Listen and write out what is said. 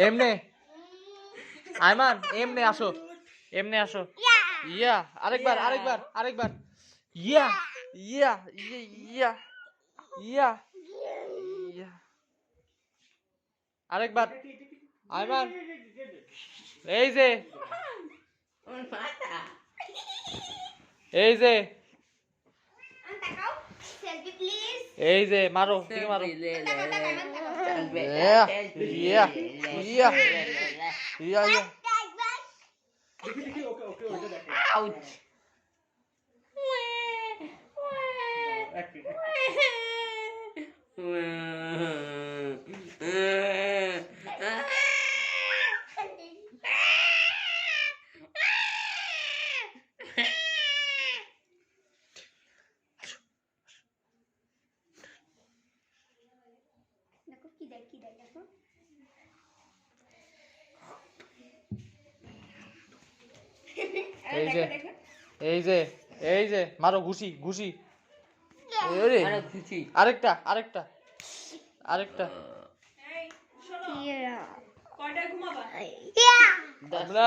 এমনে আইমান এমনে আসো, এমনে আসো। ইয়া আরেকবার আরেকবার আরেকবার। ইয়া ইয়া ইয়া ইয়া ইয়া ইয়া আরেকবার। আইমান এই যে এই যে এই যে মারো, ঠিক মারো। ইয়া ইয়া ইয়া ইয়া ইয়া দেখো কি দেখ দেখো। এই যে এই যে এই যে মারো, ঘুষি ঘুষি। আরেকটা আরেকটা আরেকটা। কয়টায় ঘুমাবা? আমরা